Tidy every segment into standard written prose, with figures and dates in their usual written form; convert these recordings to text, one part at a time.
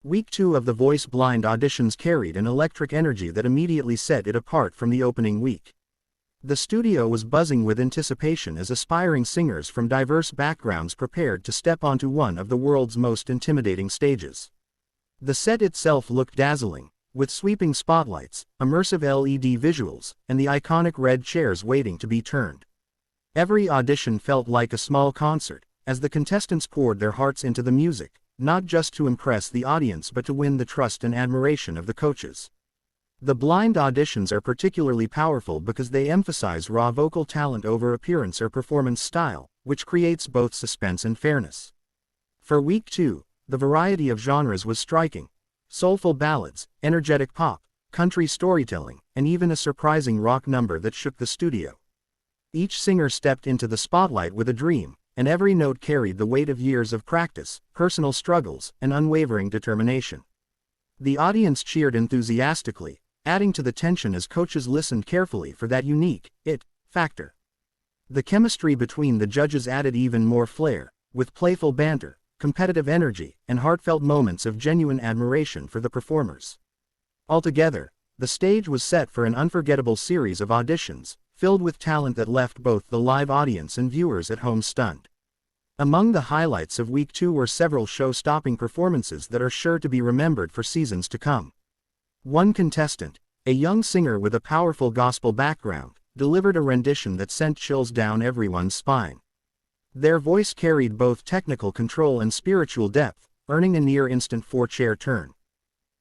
Week 2 of The Voice Blind Auditions carried an electric energy that immediately set it apart from the opening week. The studio was buzzing with anticipation as aspiring singers from diverse backgrounds prepared to step onto one of the world's most intimidating stages. The set itself looked dazzling, with sweeping spotlights, immersive LED visuals, and the iconic red chairs waiting to be turned. Every audition felt like a small concert, as the contestants poured their hearts into the music, not just to impress the audience but to win the trust and admiration of the coaches. The blind auditions are particularly powerful because they emphasize raw vocal talent over appearance or performance style, which creates both suspense and fairness. For Week 2, the variety of genres was striking: soulful ballads, energetic pop, country storytelling, and even a surprising rock number that shook the studio. Each singer stepped into the spotlight with a dream, and every note carried the weight of years of practice, personal struggles, and unwavering determination. The audience cheered enthusiastically, adding to the tension as coaches listened carefully for that unique it factor. The chemistry between the judges added even more flair, with playful banter, competitive energy, and heartfelt moments of genuine admiration for the performers. Altogether, the stage was set for an unforgettable series of auditions, filled with talent that left both the live audience and viewers at home stunned. Among the highlights of Week 2 were several show-stopping performances that are sure to be remembered for seasons to come. One contestant, a young singer with a powerful gospel background, delivered a rendition that sent chills down everyone's spine. Their voice carried both technical control and spiritual depth, earning a near-instant four-chair turn.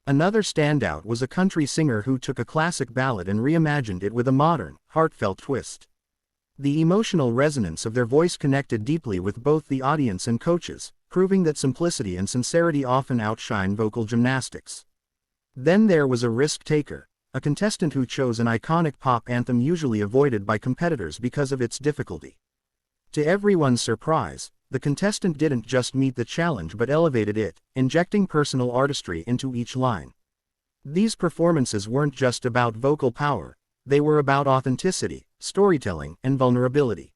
Another standout was a country singer who took a classic ballad and reimagined it with a modern, heartfelt twist. The emotional resonance of their voice connected deeply with both the audience and coaches, proving that simplicity and sincerity often outshine vocal gymnastics. Then there was a risk-taker, a contestant who chose an iconic pop anthem usually avoided by competitors because of its difficulty. To everyone's surprise, the contestant didn't just meet the challenge but elevated it, injecting personal artistry into each line. These performances weren't just about vocal power, they were about authenticity, storytelling, and vulnerability.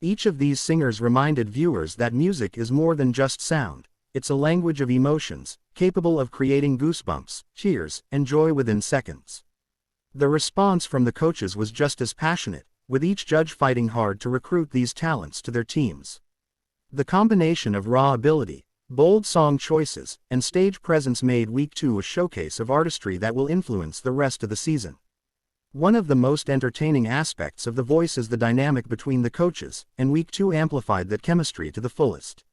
Each of these singers reminded viewers that music is more than just sound. It's a language of emotions, capable of creating goosebumps, cheers, and joy within seconds. The response from the coaches was just as passionate, with each judge fighting hard to recruit these talents to their teams. The combination of raw ability, bold song choices, and stage presence made Week 2 a showcase of artistry that will influence the rest of the season. One of the most entertaining aspects of The Voice is the dynamic between the coaches, and Week 2 amplified that chemistry to the fullest.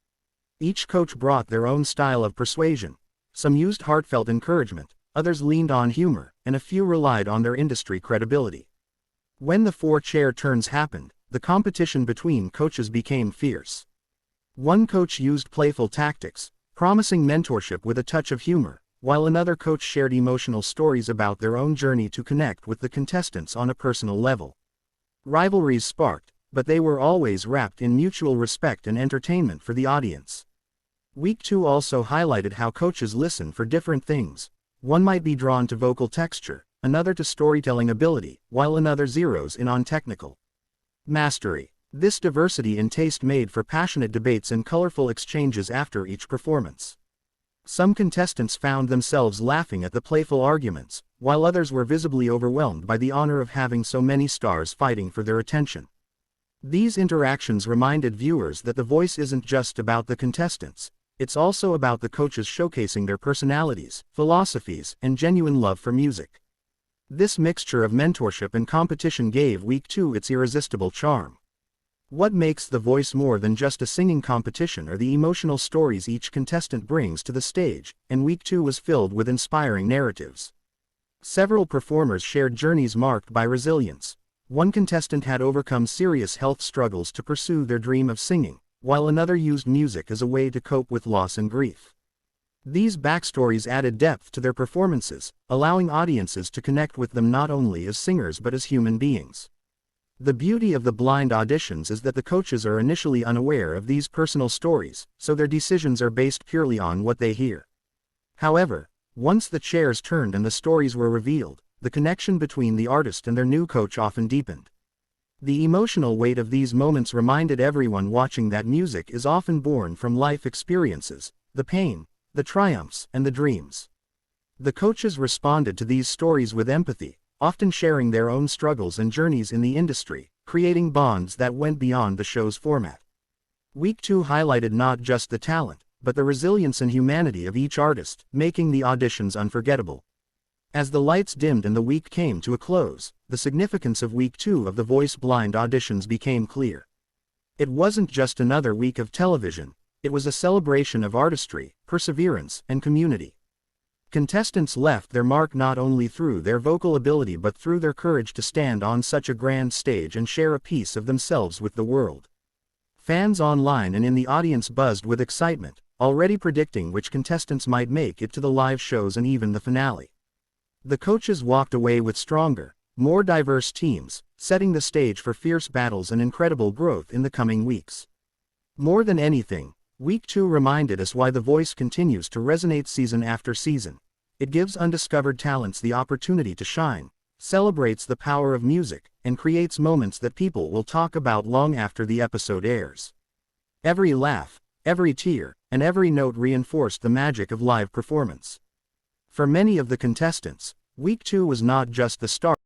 Each coach brought their own style of persuasion. Some used heartfelt encouragement, others leaned on humor, and a few relied on their industry credibility. When the four-chair turns happened, the competition between coaches became fierce. One coach used playful tactics, promising mentorship with a touch of humor, while another coach shared emotional stories about their own journey to connect with the contestants on a personal level. Rivalries sparked, but they were always wrapped in mutual respect and entertainment for the audience. Week 2 also highlighted how coaches listen for different things. One might be drawn to vocal texture, another to storytelling ability, while another zeroes in on technical mastery. This diversity in taste made for passionate debates and colorful exchanges after each performance. Some contestants found themselves laughing at the playful arguments, while others were visibly overwhelmed by the honor of having so many stars fighting for their attention. These interactions reminded viewers that The Voice isn't just about the contestants. It's also about the coaches showcasing their personalities, philosophies, and genuine love for music. This mixture of mentorship and competition gave Week 2 its irresistible charm. What makes The Voice more than just a singing competition are the emotional stories each contestant brings to the stage, and Week 2 was filled with inspiring narratives. Several performers shared journeys marked by resilience. One contestant had overcome serious health struggles to pursue their dream of singing, while another used music as a way to cope with loss and grief. These backstories added depth to their performances, allowing audiences to connect with them not only as singers but as human beings. The beauty of the blind auditions is that the coaches are initially unaware of these personal stories, so their decisions are based purely on what they hear. However, once the chairs turned and the stories were revealed, the connection between the artist and their new coach often deepened. The emotional weight of these moments reminded everyone watching that music is often born from life experiences, the pain, the triumphs, and the dreams. The coaches responded to these stories with empathy, often sharing their own struggles and journeys in the industry, creating bonds that went beyond the show's format. Week 2 highlighted not just the talent, but the resilience and humanity of each artist, making the auditions unforgettable. As the lights dimmed and the week came to a close, the significance of Week 2 of The Voice Blind Auditions became clear. It wasn't just another week of television, it was a celebration of artistry, perseverance, and community. Contestants left their mark not only through their vocal ability but through their courage to stand on such a grand stage and share a piece of themselves with the world. Fans online and in the audience buzzed with excitement, already predicting which contestants might make it to the live shows and even the finale. The coaches walked away with stronger, more diverse teams, setting the stage for fierce battles and incredible growth in the coming weeks. More than anything, Week 2 reminded us why The Voice continues to resonate season after season. It gives undiscovered talents the opportunity to shine, celebrates the power of music, and creates moments that people will talk about long after the episode airs. Every laugh, every tear, and every note reinforced the magic of live performance. For many of the contestants, Week 2 was not just the start